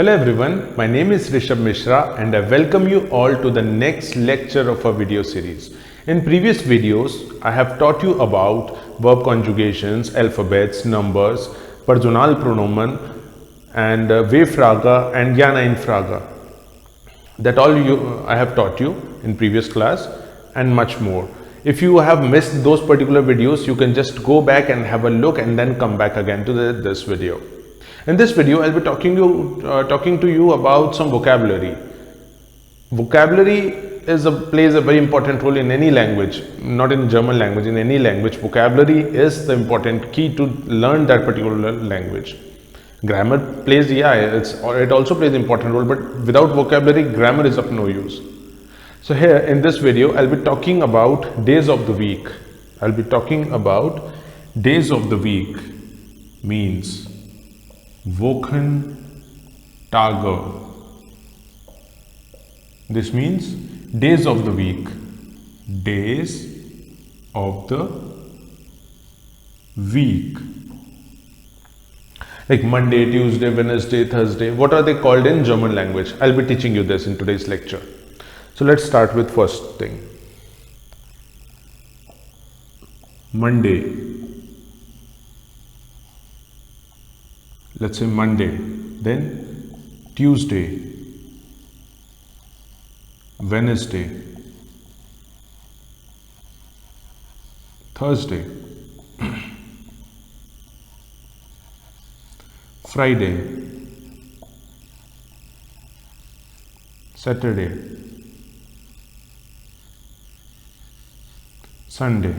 Hello everyone, my name is Rishabh Mishra and I welcome you all to the next lecture of our video series. In previous videos, I have taught you about verb conjugations, alphabets, numbers, personal pronomen and Vefraga and Jnana Infraga. That all I have taught you in previous class and much more. If you have missed those particular videos, you can just go back and have a look and then come back again to this video. In this video, I'll be talking to you about some vocabulary. Vocabulary plays a very important role in any language, not in German language, in any language. Vocabulary is the important key to learn that particular language. Grammar plays, it also plays an important role, but without vocabulary, grammar is of no use. So here in this video, I'll be talking about days of the week. I'll be talking about days of the week means Wochentage. This means days of the week. Days of the week. Like Monday, Tuesday, Wednesday, Thursday. What are they called in German language? I'll be teaching you this in today's lecture. So let's start with first thing. Monday. Let's say Monday, then Tuesday, Wednesday, Thursday, Friday, Saturday, Sunday.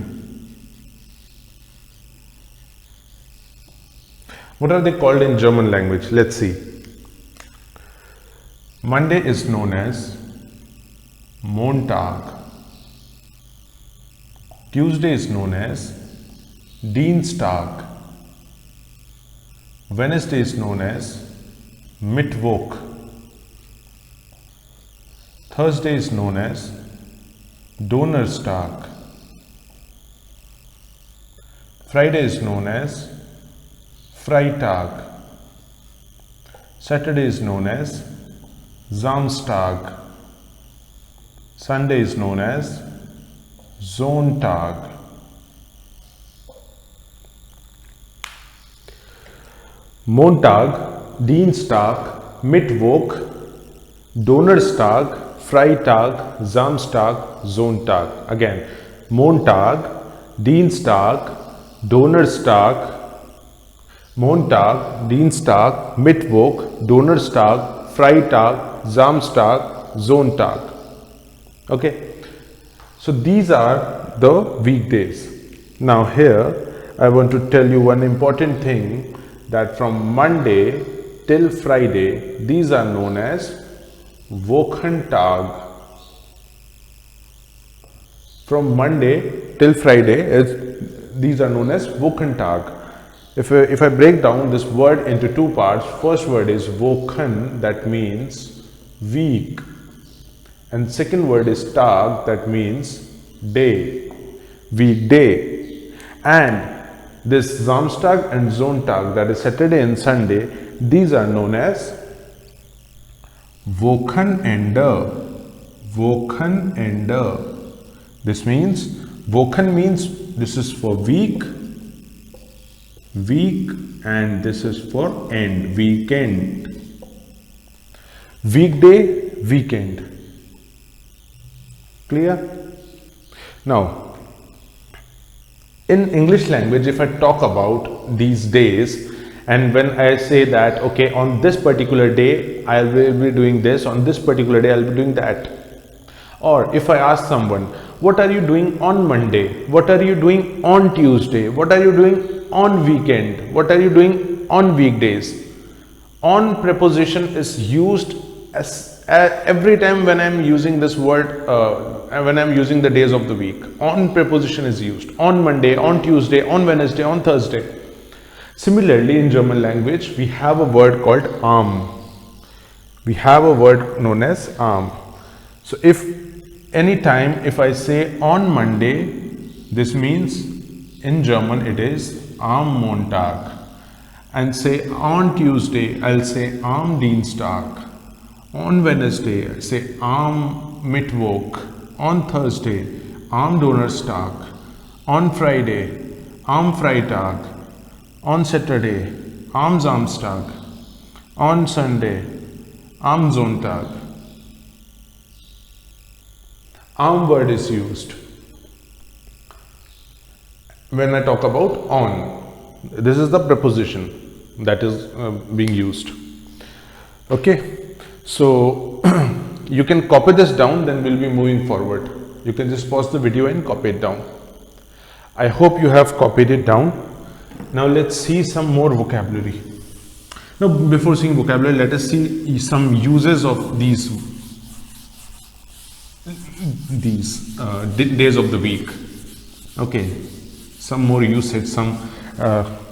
What are they called in German language? Let's see. Monday is known as Montag. Tuesday is known as Dienstag. Wednesday is known as Mittwoch. Thursday is known as Donnerstag. Friday is known as Freitag. Saturday is known as Samstag. Sunday is known as Sonntag. Montag, Dienstag, Mittwoch, Donnerstag, Freitag, Samstag, Sonntag. Again, Montag, Dienstag, Donnerstag, Montag, Dienstag, Mittwoch, Donnerstag, Freitag, Samstag, Sonntag. Okay, so these are the weekdays. Now here I want to tell you one important thing, that from Monday till Friday these are known as Wochentag. From Monday till Friday these are known as Wochentag. If I break down this word into two parts, first word is Wochen, that means week, and second word is Tag, that means day, weekday. And this Samstag and Sonntag, that is Saturday and Sunday, these are known as Wochenende. Wochenende. This means Wochen means this is for week, and this is for end, weekend. Weekday, weekend. Clear? Now, in English language, if I talk about these days, and when I say that, okay, on this particular day I will be doing this, on this particular day I will be doing that. Or if I ask someone, what are you doing on Monday? What are you doing on Tuesday? What are you doing on weekend? What are you doing on weekdays? On preposition is used as every time when I am using this word, when I am using the days of the week. On preposition is used on Monday, on Tuesday, on Wednesday, on Thursday. Similarly, in German language, we have a word called am. We have a word known as am. So if I say on Monday, this means in German it is am Montag. and say on Tuesday, I'll say am Dienstag. On Wednesday, I say am Mittwoch. On Thursday, am Donnerstag. On Friday, am Freitag. On Saturday, am Samstag. On Sunday, am Sonntag. Am word is used when I talk about on. This is the preposition that is being used. Okay, so you can copy this down, then we'll be moving forward. You can just pause the video and copy it down. I hope you have copied it down. Now let's see some more vocabulary. Now before seeing vocabulary, let us see some uses of these days of the week. Okay, some more usage, some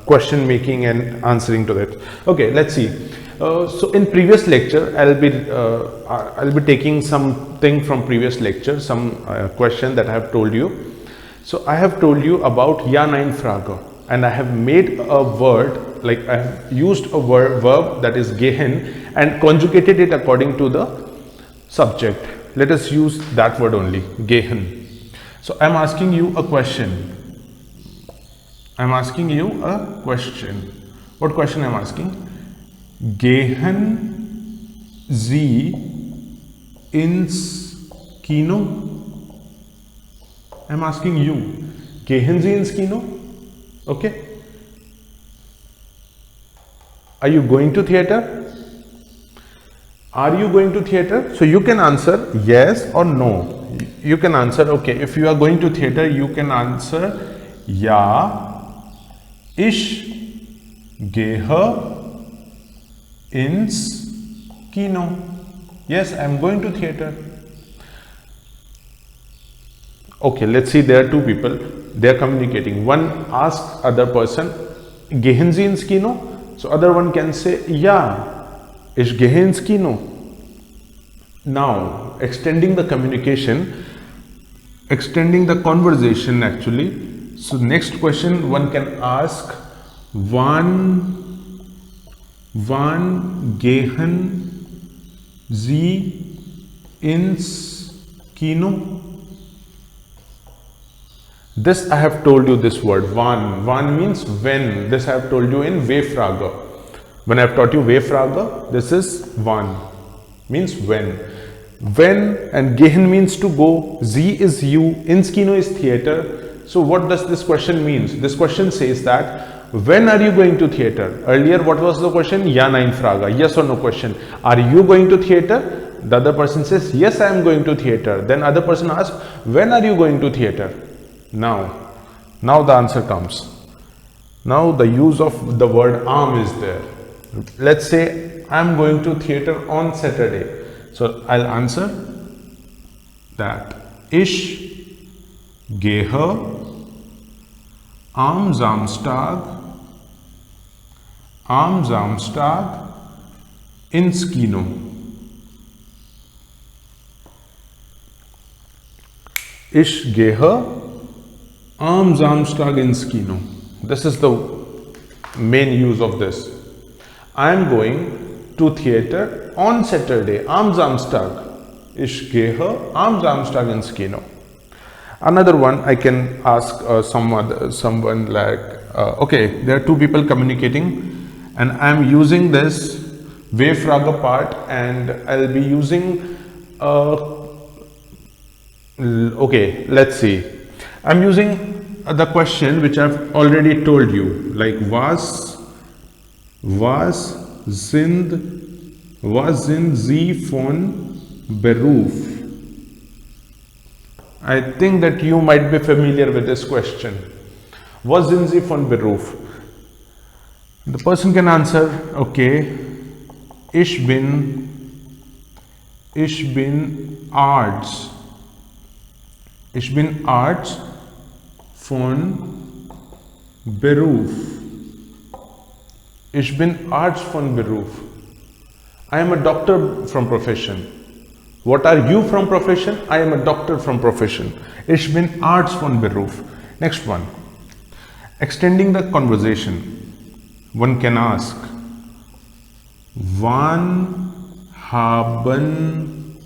question making and answering to that. Okay, let's see. So in previous lecture, I'll be taking something from previous lecture, some question that I have told you. So I have told you about Ja, Nein Frage, and I have made a word, like I have used a verb that is gehen and conjugated it according to the subject. Let us use that word only, gehen. So I'm asking you a question. I'm asking you a question. What question I'm asking? Gehen Sie ins Kino? I'm asking you. Gehen Sie ins Kino? Okay. Are you going to theater? Are you going to theater? So you can answer yes or no. You can answer, okay, if you are going to theater, you can answer ja, ich gehe ins Kino. Yes, I am going to theater. Okay, let's see, there are two people, they are communicating. One asks other person, gehen Sie ins Kino? So other one can say, ja, ich gehe ins Kino. Now, extending the communication, extending the conversation actually. So next question one can ask, wann gehen Sie ins Kino? This I have told you this word, wann. Wann means when. This I have told you in W-Frage. When I have taught you W-Frage, this is wann, means when. When and gehen means to go, Sie is you, ins Kino is theater. So what does this question means? This question says that, when are you going to theater? Earlier what was the question? Ja, nein Frage, yes or no question. Are you going to theater? The other person says, yes, I am going to theater. Then other person asks, when are you going to theater? Now the answer comes. Now the use of the word am is there. Let's say I am going to theater on Saturday. So I'll answer that ich gehe am Samstag ins Kino. Ich gehe am Samstag ins Kino. This is the main use of this. I am going to theater on Saturday, am Samstag. Ich gehe am Samstag ins Kino. Another one I can ask someone like, okay, there are two people communicating and I am using this W-Frage part and I'll be using, okay, let's see. I'm using the question which I've already told you, like was sind Sie von Beruf? I think that you might be familiar with this question. Was sind Sie von Beruf? The person can answer, okay, ich bin Arzt. Ich bin Arzt von Beruf. Ich bin Arzt von Beruf. I am a doctor from profession. What are you from profession? I am a doctor from profession. Ich bin Arzt von Beruf. Next one. Extending the conversation. One can ask, wann haben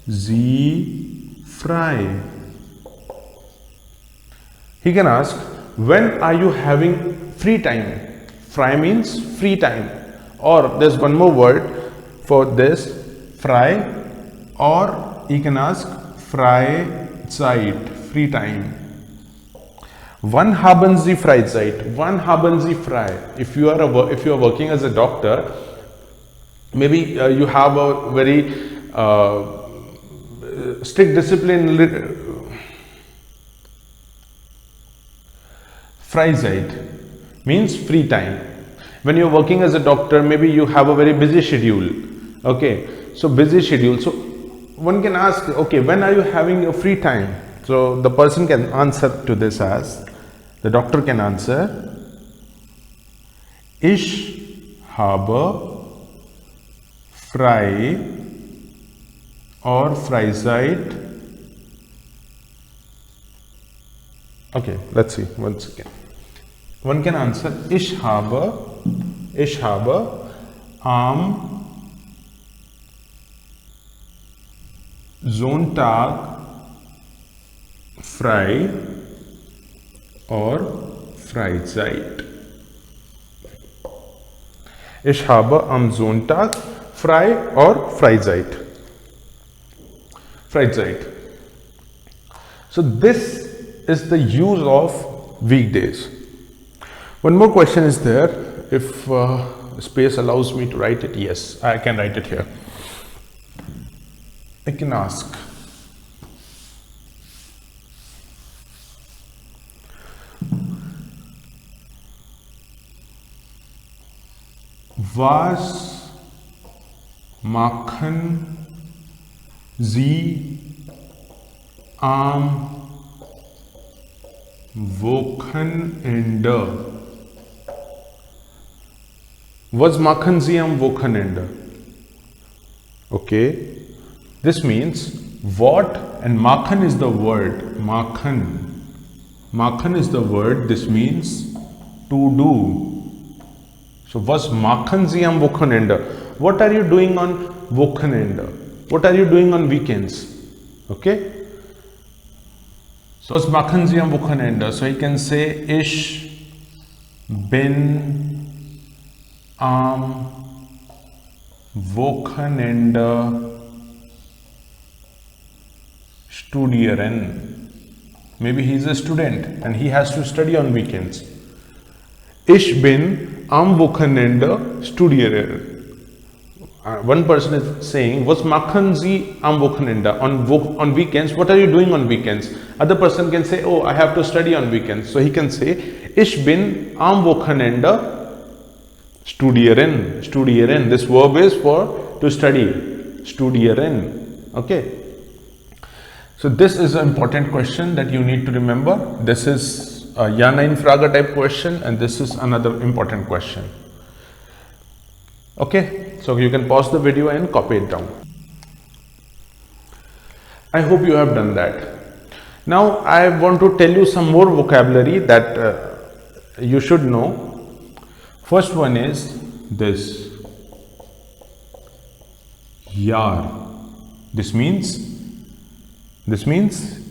Sie frei? He can ask, when are you having free time? Frei means free time. Or there's one more word for this, frei, or he can ask Freizeit, free time. Wann haben Sie Freizeit? Wann haben Sie frei? If you are working as a doctor, maybe you have a very strict discipline. Freizeit means free time. When you're working as a doctor, maybe you have a very busy schedule. Okay, so busy schedule. So one can ask, okay, when are you having your free time? So the person can answer to this as, the doctor can answer, Ich habe frei or Freizeit. Okay, let's see once again. One can answer, Ich habe am Sonntag frei or Freizeit. Ich habe am Sonntag frei or Freizeit. Freizeit. So this is the use of weekdays. One more question is there. If space allows me to write it, yes, I can write it here. I can ask, was machen Sie am Wochenende? Was machen Sie am Wochenende? Okay, this means what, and machen is the word. Machen is the word. This means to do. So was machen Sie am Wochenende? What are you doing on Wochenende? What are you doing on weekends? Okay. So was machen Sie am Wochenende? So you can say, Ich bin am Wochenende studieren. Maybe he is a student and he has to study on weekends. Ich bin am Wochenende studieren. One person is saying, was machen Sie am Wochenende? On weekends, what are you doing on weekends? Other person can say, oh, I have to study on weekends. So he can say, Ich bin am Wochenende studieren. Studieren. This verb is for to study. Studieren. Okay. So this is an important question that you need to remember. This is a Ja, Nein Frage type question, and this is another important question. Okay, so you can pause the video and copy it down. I hope you have done that. Now I want to tell you some more vocabulary that you should know. First one is this, Jahr. This means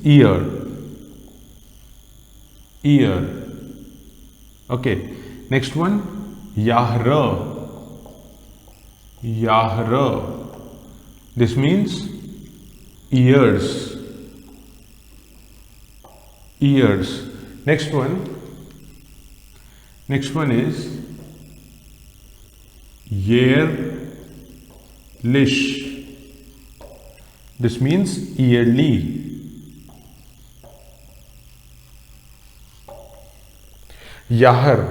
year. Okay, next one, Jahre. This means years. Next one is jährlich. This means yearly. Jahr.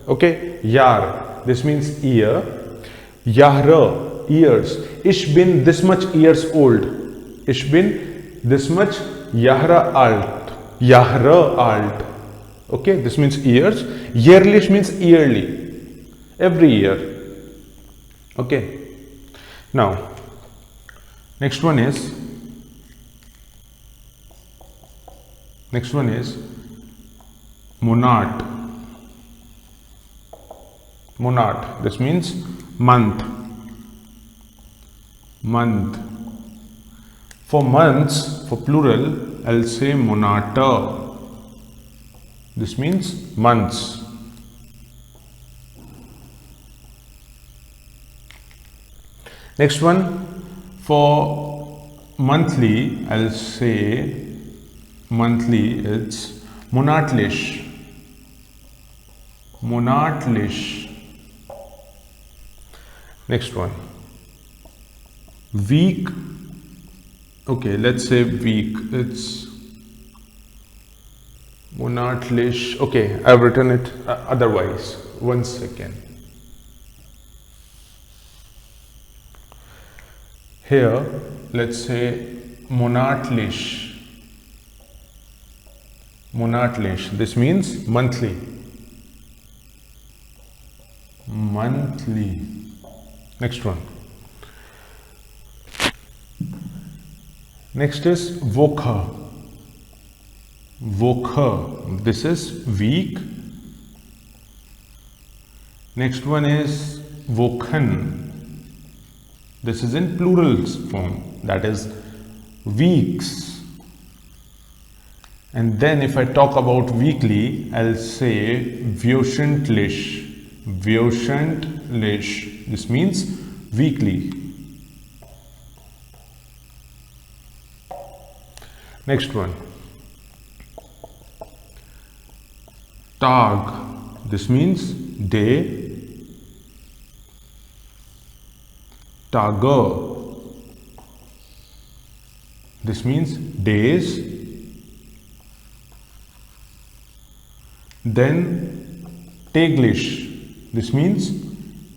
Okay, Jahr. This means year. Jahre, years. Ich bin this much years old. Ich bin this much Jahre alt. Jahre alt. Okay, this means years. Jährlich means yearly. Every year. Okay. Now, next one is Monat. Monat. This means month. Month. For months, for plural, I'll say monata. This means months. Next one, for monthly, I'll say monthly, it's monatlich. Monatlich. Next one, week. Okay, let's say week, it's monatlich. Okay, I've written it otherwise. 1 second. Here, let's say monatlich. Monatlich. This means monthly. Monthly. Next one. Next is Woche. Woche. This is week. Next one is Wochen. This is in plural form, that is weeks. And then if I talk about weekly, I'll say wöchentlich. Wöchentlich. This means weekly. Next one. Tag. This means day. Tage. This means days. Then täglich. This means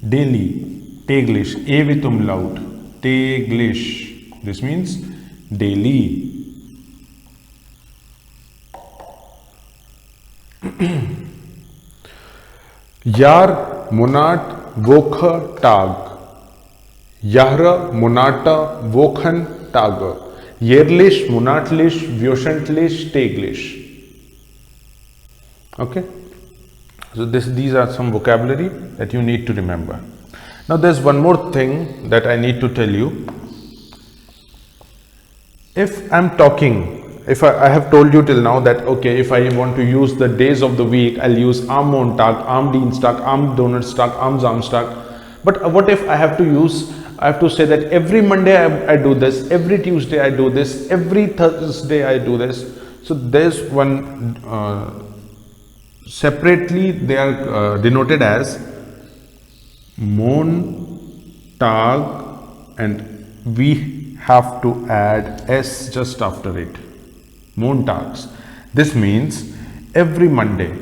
daily. Täglich. A with umlaut. Täglich. This means daily. Jahr, Monat, Woche, Tag. Jahre, Monate, Wochen, Tage. Jährlich, monatlich, wöchentlich, täglich. Okay. So these are some vocabulary that you need to remember. Now there's one more thing that I need to tell you. If I'm talking, if I have told you till now that okay, if I want to use the days of the week, I'll use am Montag, am Dienstag, am Donnerstag, am Samstag. But what if I have to say that every Monday I do this, every Tuesday I do this, every Thursday I do this. So there's one separately they are denoted as Montag, and we have to add S just after it. Montags. This means every Monday.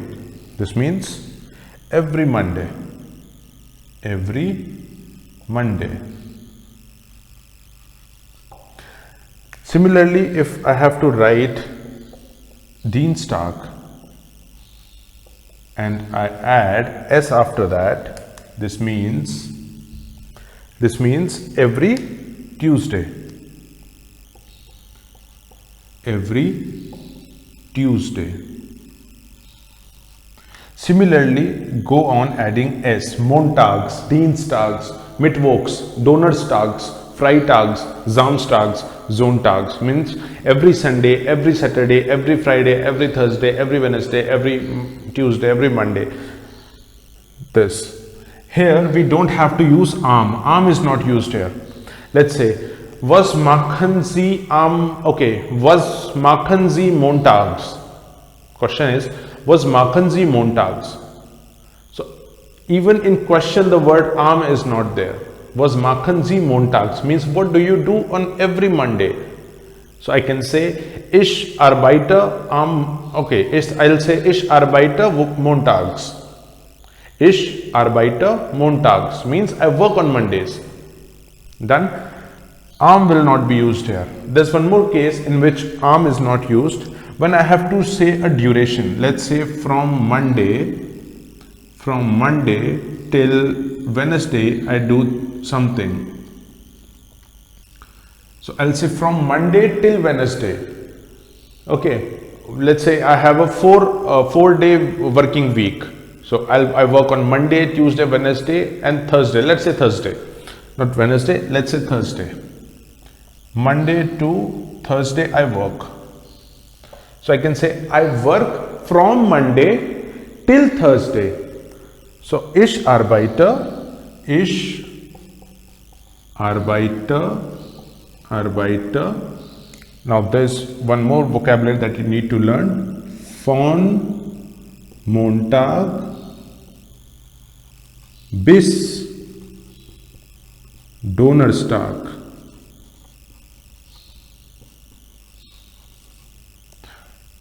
This means every Monday. Every Monday. Similarly, if I have to write Dienstag and I add S after that, this means every Tuesday. Every Tuesday. Similarly, go on adding S. Montags, Dienstags, Mittwochs, Donnerstags, Freitags, Samstags, Sonntags. Means every Sunday, every Saturday, every Friday, every Thursday, every Wednesday, every Tuesday, every Monday. This. Here we don't have to use am. Am is not used here. Let's say, was machen Sie am, okay, was machen Sie Montags? Question is, was machen Sie Montags? So even in question the word am is not there. Was machen Sie Montags means what do you do on every Monday? So I can say ich arbeite am, okay, I'll say ich arbeite Montags. Ich arbeite Montags means I work on Mondays. Done. Am will not be used here. There's one more case in which am is not used when I have to say a duration. Let's say from Monday till Wednesday I do something. So I'll say from Monday till Wednesday. Okay, let's say I have a four day working week. So I work on Monday, Tuesday, Wednesday and Thursday. Let's say Thursday, not Wednesday, let's say Thursday. Monday to Thursday I work. So I can say I work from Monday till Thursday. So ich arbeite, Now there's one more vocabulary that you need to learn. Von Montag bis Donnerstag.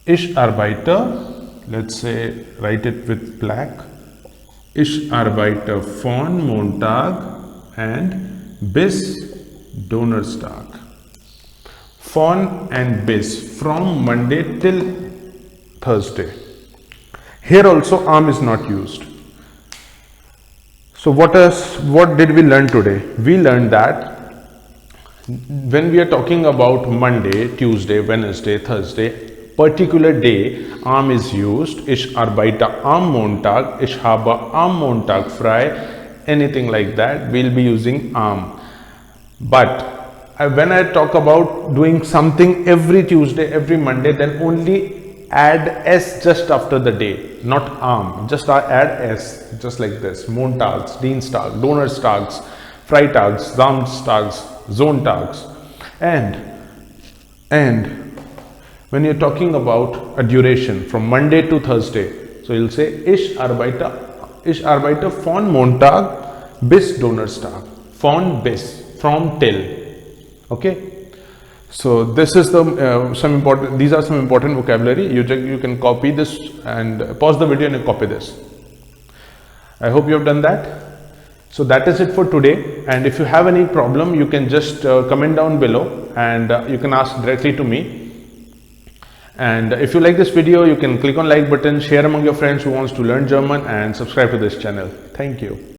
Ich arbeite, let's say, write it with black. Ich arbeite von Montag and bis Donnerstag. Von and bis, from Monday till Thursday. Here also arm is not used. So what did we learn today? We learned that when we are talking about Monday, Tuesday, Wednesday, Thursday, particular day, am is used. Ich arbeite am Montag, ich habe am Montag frei, anything like that, we'll be using am. But when I talk about doing something every Tuesday, every Monday, then only add s just after the day, not am. Just add s, just like this. Montags, Dienstag, Donnerstags, Freitags, Samstags, Sonntags. And when you're talking about a duration from Monday to Thursday, so you'll say ich arbeite von Montag bis Donnerstag. Von bis, from till. Okay, so this is the these are some important vocabulary. You can copy this and pause the video and copy this. I hope you have done that. So that is it for today, and if you have any problem, you can just comment down below and you can ask directly to me. And if you like this video, you can click on like button, share among your friends who wants to learn German, and subscribe to this channel. Thank you.